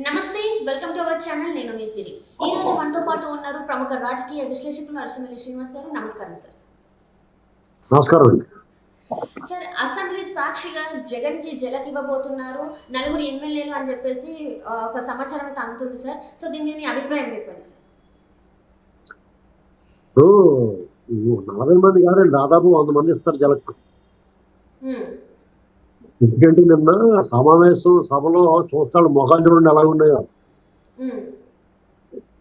నమస్తే, welcome to our channel. నేను మీ సిరి. ఈ రోజు మనతో పాటు ఉన్నారు ప్రముఖ రాజకీయ విశ్లేషకులు అరసమల్లి శ్రీనివాస్ గారు. నమస్కారం సార్. నమస్కారం. సార్, అసెంబ్లీ సాక్షిగా జగన్ కి జలక్ ఇవ్వబోతున్నారు నలుగురు ఎమ్మెల్యేలు అని చెప్పేసి ఒక సమాచారం అయితే అందుతుంది సార్. సో దీని మీ అభిప్రాయం చెప్పండి సార్. 40 మంది కాదు, దాదాపు 100 మంది ఇస్తారు జలక్. ఎందుకంటే నిన్న సమావేశం సభలో చూస్తాడు మొఖాలు చూడండి ఎలా ఉన్నాయో.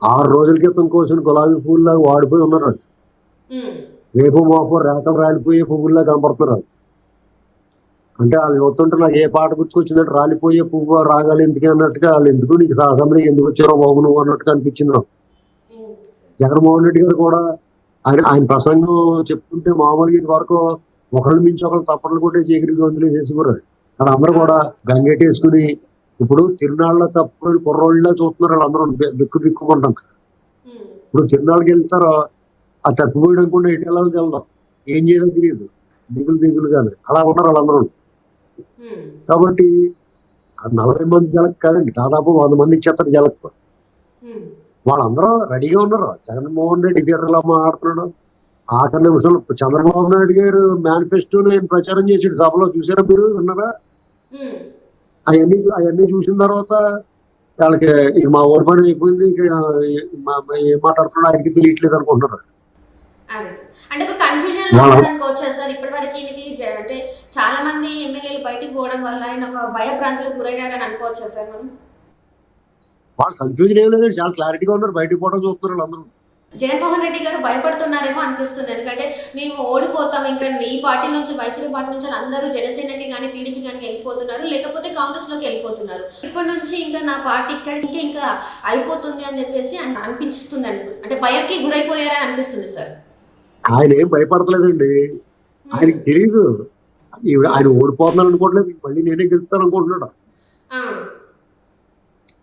6 రోజుల క్రితం కోసిన గులాబీ పువ్వుల్లాగా వాడిపోయి ఉన్నారు. రేపు మోపో రేతలు రాలిపోయే పువ్వుల్లా కనపడుతున్నారు. అంటే వాళ్ళు చూస్తుంటే నాకు ఏ పాట గుర్తుకొచ్చిందంటే రాలిపోయే పువ్వు రాగాలి ఎందుకు అన్నట్టుగా, వాళ్ళు ఎందుకు నీకు అసెంబ్లీకి ఎందుకు వచ్చారో బాబు నువ్వు అన్నట్టుగా అనిపించింది నాకు. జగన్మోహన్ రెడ్డి గారు కూడా ఆయన ప్రసంగం చెప్తుంటే మామూలుగా ఇది వరకు ఒకళ్ళు మించి ఒకళ్ళు తప్పట్లు కొట్టే చీకటి గొంతులు చేసుకున్నారు. అక్కడ అందరూ కూడా గంగెట్టి వేసుకుని ఇప్పుడు తిరునాళ్ళ తప్పుకొని కుర్రోళ్ళ చూస్తున్నారు. వాళ్ళందరూ బిక్కుమంటాం. ఇప్పుడు తిరునాళ్ళకి వెళ్తారో ఆ తప్పిపోయడం కూడా ఎటు ఎలా వెళ్దాం, ఏం చేయడం తెలియదు, దిగులు కానీ అలా ఉన్నారు వాళ్ళందరూ. కాబట్టి 40 మంది జలక్ కాదండి, దాదాపు 100 మంది ఇచ్చేస్తారు జలక్. వాళ్ళందరూ రెడీగా ఉన్నారు. జగన్మోహన్ రెడ్డి థియేటర్లో మాట్లాడుతున్నాడు. ఆఖరి నిమిషంలో చంద్రబాబు నాయుడు గారు మేనిఫెస్టోని ఆయన ప్రచారం చేసాడు సభలో. చూసారా మీరు, విన్నారా? అవన్నీ చూసిన తర్వాత వాళ్ళకి ఇక మా ఓడి పని అయిపోయింది, ఇక ఏం మాట్లాడుతున్నాడు ఆయనకి తెలియట్లేదు అనుకుంటున్నారు. అంటే ఒక కన్ఫ్యూజన్ లో అనుకోవచ్చా సార్? ఇప్పటి వరకు అంటే చాలా మంది ఎమ్మెల్యేలు బయటికి పోవడం వల్ల ఆయన ఒక భయభ్రాంతులకు గురయ్యారని అనుకోవచ్చా సార్ మనం? వాళ్ళు కన్ఫ్యూజన్ ఏం లేదండి, చాలా క్లారిటీగా ఉన్నారు. బయటకు పోవడం చూస్తున్నారు అందరూ. జగన్మోహన్ రెడ్డి గారు భయపడుతున్నారేమో అనిపిస్తుంది. ఎందుకంటే మేము ఓడిపోతాం, ఇంకా ఈ పార్టీ నుంచి వైసీపీ పార్టీ నుంచి అందరూ జనసేనకి కానీ టీడీపీ కానీ వెళ్ళిపోతున్నారు, లేకపోతే కాంగ్రెస్ లోకి వెళ్ళిపోతున్నారు. ఇప్పటి నుంచి ఇంకా నా పార్టీ ఇక్కడ ఇంకా అయిపోతుంది అని చెప్పేసి అనిపిస్తుంది. అంటే భయంకి గురైపోయారని అనిపిస్తుంది సార్. ఆయన ఏం భయపడతలేదండి, ఆయనకి తెలియదు. ఆయన ఓడిపోతున్నాను అనుకోవట్లేదు, మళ్ళీ నేనే గెలుస్తాను అనుకుంటున్నాడు.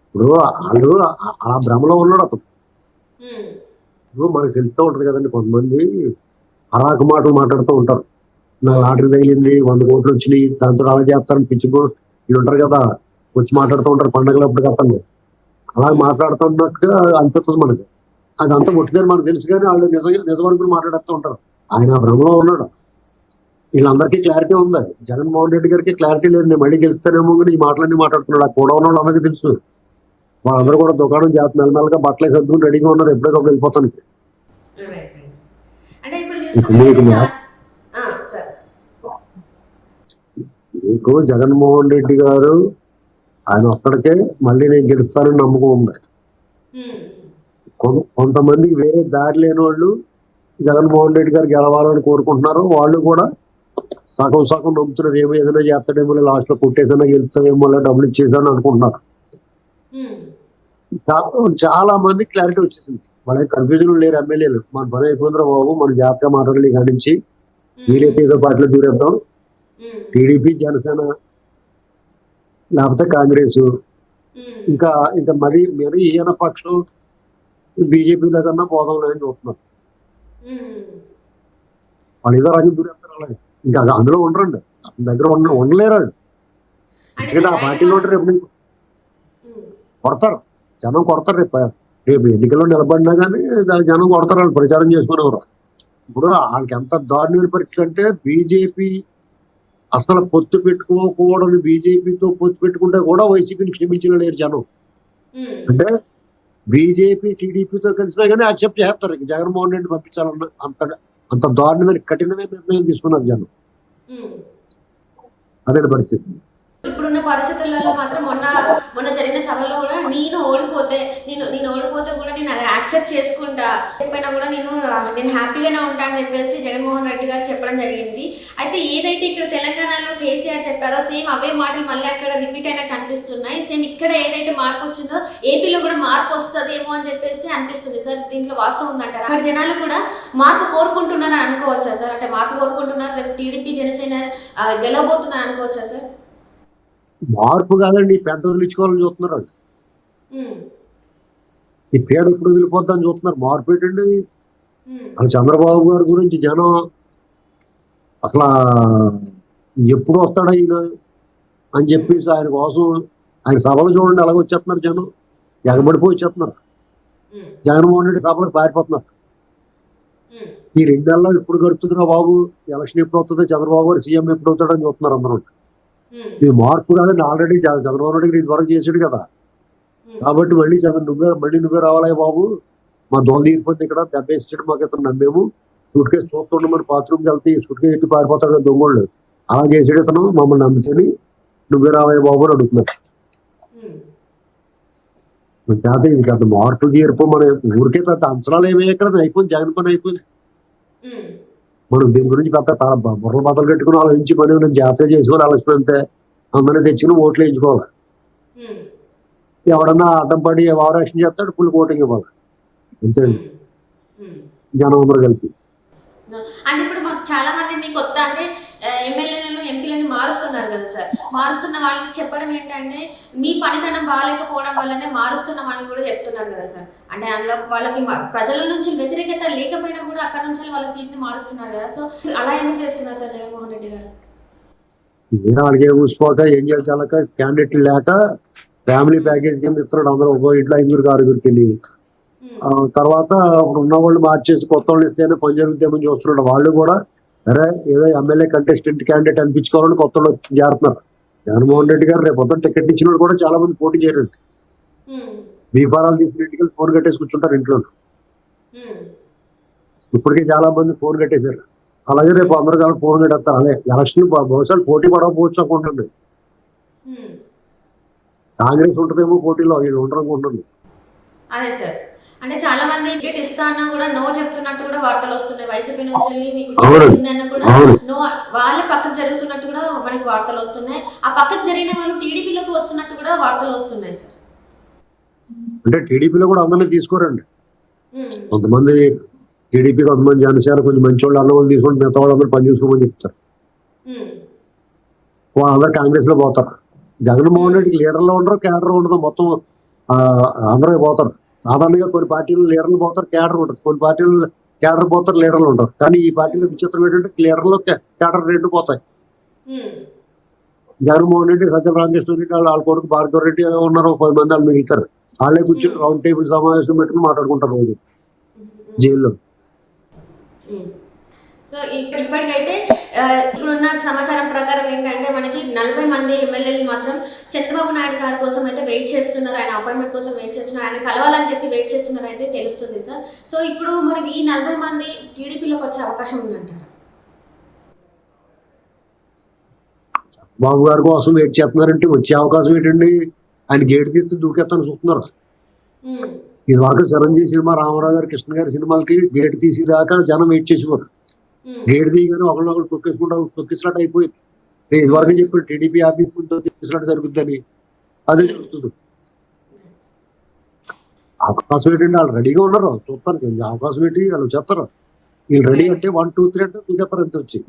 ఇప్పుడు వాళ్ళు అలా భ్రమలో ఉన్నాడు అతను. మనకు తెలుస్తూ ఉంటది కదండి, కొంతమంది అరాకు మాటలు మాట్లాడుతూ ఉంటారు. నా లాటరీ తగిలింది, 100 కోట్లు వచ్చినాయి, దాంతో అలా చేస్తారని పిచ్చుకో వీళ్ళు ఉంటారు కదా, వచ్చి మాట్లాడుతూ ఉంటారు పండగలప్పుడు కట్టండి. అలా మాట్లాడుతున్నట్టుగా అనిపిస్తుంది మనకి. అది అంతా కొట్టిదని మనకు తెలుసు, కానీ వాళ్ళు నిజవరకు మాట్లాడుతూ ఉంటారు. ఆయన ఆ భ్రమలో ఉన్నాడు. వీళ్ళందరికీ క్లారిటీ ఉంది. జగన్మోహన్ రెడ్డి గారికి క్లారిటీ లేదు, నేను మళ్ళీ గెలుస్తానేమో కానీ ఈ మాటలన్నీ మాట్లాడుతున్నాడు. ఆ కూడా ఉన్న వాళ్ళు అందరికీ తెలుసు. వాళ్ళందరూ కూడా దుకాణం చేస్తున్నారు, మెల్లమెల్లగా బట్టలు సర్దుకుని రెడీగా ఉన్నారు ఎప్పుడైనా వెళ్ళిపోతాను. మీకు జగన్మోహన్ రెడ్డి గారు ఆయన ఒక్కడికే మళ్ళీ నేను గెలుస్తానని నమ్మకం ఉంది. కొంతమంది వేరే దారి లేని వాళ్ళు జగన్మోహన్ రెడ్డి గారు గెలవాలని కోరుకుంటున్నారు. వాళ్ళు కూడా సగం నమ్ముతున్నారు, ఏమో ఏదైనా చేస్తాడేమో, లాస్ట్ లో కొట్టేసైనా గెలుస్తామేమో, డబ్బులు ఇచ్చేసాను అనుకుంటున్నారు. చాలా మంది క్లారిటీ వచ్చేసింది, వాళ్ళకి కన్ఫ్యూజన్ లేరు ఎమ్మెల్యేలు. మన పని అయిపోయిందిరా బాబు, మన జాతీయ మాట్లాడాలి కాడి నుంచి వీలైతే ఏదో పార్టీలో దూరేద్దాం, టీడీపీ జనసేన లేకపోతే కాంగ్రెస్, ఇంకా మరి ఈయన పక్షం బీజేపీలో కన్నా పోదాం అని చూస్తున్నారు. వాళ్ళు ఏదో రాజు దూరేస్తారు. అలాగే ఇంకా అందులో ఉండరండి, అతని దగ్గర ఉండలేరు. ఎందుకంటే ఆ పార్టీలో రేపు కొడతారు, జనం కొడతారు. రేపు ఎన్నికల్లో నిలబడినా కానీ జనం కొడతారు, వాళ్ళు ప్రచారం చేసుకునేవారు. ఇప్పుడు వాళ్ళకి ఎంత దారుణమైన పరిస్థితి అంటే, బీజేపీ అసలు పొత్తు పెట్టుకోకూడదు, బీజేపీతో పొత్తు పెట్టుకుంటే కూడా వైసీపీని క్షమించిన లేరు జనం. అంటే బీజేపీ టీడీపీతో కలిసినా కానీ యాక్సెప్ట్ చేస్తారు, జగన్మోహన్ రెడ్డి పంపించాలన్న అంత దారుణమైన కఠినమైన నిర్ణయం తీసుకున్నారు జనం. అదే పరిస్థితి. ఇప్పుడున్న పరిస్థితులలో మాత్రం మొన్న జరిగిన సభలో కూడా నేను ఓడిపోతే కూడా నేను అది యాక్సెప్ట్ చేసుకుంటా, చెప్పినా కూడా నేను హ్యాపీగానే ఉంటా అని చెప్పేసి జగన్మోహన్ రెడ్డి గారు చెప్పడం జరిగింది. అయితే ఏదైతే ఇక్కడ తెలంగాణలో కేసీఆర్ చెప్పారో సేమ్ అవే మాటలు మళ్ళీ అక్కడ రిపీట్ అయినట్టు అనిపిస్తున్నాయి. సేమ్ ఇక్కడ ఏదైతే మార్పు వచ్చిందో ఏపీలో కూడా మార్పు వస్తుందేమో అని చెప్పేసి అనిపిస్తుంది సార్. దీంట్లో వాస్తవం ఉందంటారా? అక్కడ జనాలు కూడా మార్పు కోరుకుంటున్నారని అనుకోవచ్చా సార్? అంటే మార్పు కోరుకుంటున్నారు, టీడీపీ జనసేన గెలవబోతున్నారు అనుకోవచ్చా సార్? మార్పు కాదండి, పెద్ద వదిలించుకోవాలని చూస్తున్నారు. ఈ పేడ ఎప్పుడు వదిలిపోద్దని చూస్తున్నారు. మార్పు ఏంటండి? అది చంద్రబాబు గారి గురించి జనం అసలు ఎప్పుడు వస్తాడా ఈయన అని చెప్పేసి ఆయన కోసం ఆయన సభలు చూడండి ఎలాగ వచ్చేస్తున్నారు జనం, ఎగబడిపోయి వచ్చేస్తున్నారు. ఉమ్, జగన్మోహన్ రెడ్డి సభలకు పారిపోతున్నారు. ఉమ్, ఈ 2 నెలల్లో ఎప్పుడు గడుతుందిరా బాబు, ఎలక్షన్ ఎప్పుడు అవుతుందో, చంద్రబాబు గారు సీఎం ఎప్పుడు అవుతాడని చూస్తున్నారు అందరూ. ఉమ్, ఇది మార్పు కాదని ఆల్రెడీ చంద్రబాబు నాయుడు ఇదివరకు చేసాడు కదా. ఉమ్, కాబట్టి మళ్ళీ నువ్వే రావాలయ్య బాబు, మా దోల తీరిపోతే ఇక్కడ దెబ్బేసాడు, మాకు ఇతను నమ్మేము, సూట్ కేసు చూస్తుండే మరి బాత్రూమ్కి వెళ్తే ఈ సూట్ కేసు ఎట్టి పారిపోతాడు కదా దొంగోళ్ళు, అలా చేసాడు ఇతను, మమ్మల్ని నమ్మించని నువ్వే రావయ్య బాబు అని అడుగుతున్నారు. ఉమ్, మన చేత ఇది పెద్ద మార్పు తీర్పు, మన ఊరికే పెద్ద అంచనాలు ఏమయ్యాయి ఇక్కడ, అయిపోయింది, జగన్ పని అయిపోయింది. ఉమ్, మనం దీని గురించి పెద్ద బుర్రలు బద్దలు కట్టుకుని ఆలోచించి పని నేను జాగ్రత్త చేసుకోవాలి, ఆలోచన అంతే. అందరినీ తెచ్చుకుని ఓట్లు వేయించుకోవాలి. ఉమ్, ఎవడన్నా అడ్డం పడి ఓవర్ యాక్షన్ చేస్తాడు, ఫుల్ ఓటింగ్ ఇవ్వాలి, అంతే ఉమ్, ఉమ్. జనం అందరూ కలిపి. అంటే ఇప్పుడు మాకు చాలా మంది మీ కొత్త అంటే ఎమ్మెల్యేలను ఎంపీలను మారుస్తున్నారు కదా సార్, మారుస్తున్న వాళ్ళకి చెప్పడం ఏంటంటే మీ పనితనం బాగాలేకపోవడం వల్లనే మారుస్తున్నామని కూడా చెప్తున్నారు కదా సార్. అంటే అందులో వాళ్ళకి ప్రజల నుంచి వ్యతిరేకత లేకపోయినా కూడా అక్కడ నుంచి వాళ్ళ సీట్ని మారుస్తున్నారు కదా. సో అలా ఎందుకు చేస్తున్నారు సార్ జగన్మోహన్ రెడ్డి గారు? వేరే వాళ్ళకి ఊసిపోక ఏం చేయాలక క్యాండిడేట్లు లేక ఫ్యామిలీ ప్యాకేజ్ కింద ఇస్తున్నాడు, అందరూ ఒక ఇంట్లో 5 6 వెళ్ళి. తర్వాత ఉన్న వాళ్ళు మార్చేసి కొత్త వాళ్ళు ఇస్తేనే పని జరుగుతామని చూస్తున్నాడు. వాళ్ళు కూడా సరే ఏదో ఎమ్మెల్యే కంటెస్టెంట్ క్యాండిడేట్ అనిపించుకోవాలని కొత్త వాళ్ళు చేరుతున్నారు. జగన్మోహన్ రెడ్డి గారు రేపు పొద్దున్న టికెట్ ఇచ్చిన వాళ్ళు కూడా చాలా మంది పోటీ చేయరు, బీఫారాలు తీసిన ఇంటికి ఫోన్ కట్టేసి కూర్చుంటారు ఇంట్లో. ఇప్పటికే చాలా మంది ఫోన్ కట్టేశారు. అలాగే రేపు అందరూ కలిసి ఫోన్ కట్టేస్తారు. అదే ఎలక్షన్ బహుశా పోటీ పడకపోవచ్చు అనుకుంటుంది. కాంగ్రెస్ ఉంటుందేమో పోటీలో, వీళ్ళు ఉండరు అనుకుంటుంది. అదే సార్, అంటే చాలా మంది టికెట్ ఇస్తా అన్నా కూడా నో చెప్తున్నట్టు కూడా వార్తలు వస్తున్నాయి. వైసీపీ నుంచి వెళ్ళి మీకు టికెట్ ఉందన్న కూడా నో, వాళ్ళే పక్కకు జరుగుతున్నట్టు కూడా మనకి వార్తలు వస్తున్నాయి. ఆ పక్కకు జరిగిన వాళ్ళు టీడీపీలోకి వస్తున్నట్టు కూడా వార్తలు వస్తున్నాయి సార్. అంటే టీడీపీలో కూడా అందరినీ తీసుకోరండి. కొంతమంది టీడీపీ, కొంతమంది జనసేన కొంచెం మంచి వాళ్ళు అన్న వాళ్ళు తీసుకొని మిగతా వాళ్ళందరూ పని చూసుకోమని చెప్తారు. వాళ్ళందరూ కాంగ్రెస్ లో పోతారు. జగన్మోహన్ రెడ్డికి లీడర్లో ఉండరు, కేడర్ ఉండదు, మొత్తం అందరూ పోతారు. సాధారణంగా కొన్ని పార్టీలు లీడర్లు పోతారు, కేడర్ ఉంటుంది. కొన్ని పార్టీలు కేడర్ పోతారు, లీడర్లు ఉంటారు. కానీ ఈ పార్టీలో విచిత్రం ఏంటంటే లీడర్లు కేడర్ 2 పోతాయి. జగన్మోహన్ రెడ్డి, సజ్జల రామకృష్ణ రెడ్డి వాళ్ళ కొడుకు భార్గవ రెడ్డి ఉన్నారు, 10 మంది వాళ్ళు మిగులుతారు. వాళ్ళే కూర్చొని రౌండ్ టేబుల్ సమావేశం పెట్టుకుని మాట్లాడుకుంటారు రోజు జైల్లో. సో ఇప్పటికైతే ఇప్పుడున్న సమాచారం ప్రకారం ఏంటంటే మనకి 40 మంది ఎమ్మెల్యేలు మాత్రం చంద్రబాబు నాయుడు గారి కోసం అయితే వెయిట్ చేస్తున్నారు, ఆయన అపాయింట్మెంట్ కోసం వెయిట్ చేస్తున్నారు, ఆయన కలవాలని చెప్పి వెయిట్ చేస్తున్నారు అయితే తెలుస్తుంది సార్. సో ఇప్పుడు మరి ఈ 40 మంది టీడీపీలోకి వచ్చే అవకాశం ఉందంటారు? బాబు గారి కోసం వెయిట్ చేస్తున్నారంటే వచ్చే అవకాశం ఏంటండి? ఆయన గేట్ తీస్తే దూకేస్తాను చూస్తున్నారు. ఇది వరకు చిరంజీవి సినిమా, రామారావు గారు, కృష్ణ గారి సినిమాలకి గేట్ తీసేదాకా జనం వెయిట్ చేసేవారు. గేట్ తీయగానే ఒకరినొకరు తొక్కిసినట్టు అయిపోయింది. ఇది వరకు చెప్పారు టీడీపీ ఆఫీస్ తొక్కిసినట్టు జరుగుతుందని, అదే జరుగుతుంది. అవకాశం ఏంటంటే వాళ్ళు రెడీగా ఉన్నారు, చూస్తారు. అవకాశం ఏంటి వాళ్ళు చెప్తారు. వీళ్ళు రెడీ అంటే 1 2 3 అంటే దూకేస్తారు అంతే వచ్చి.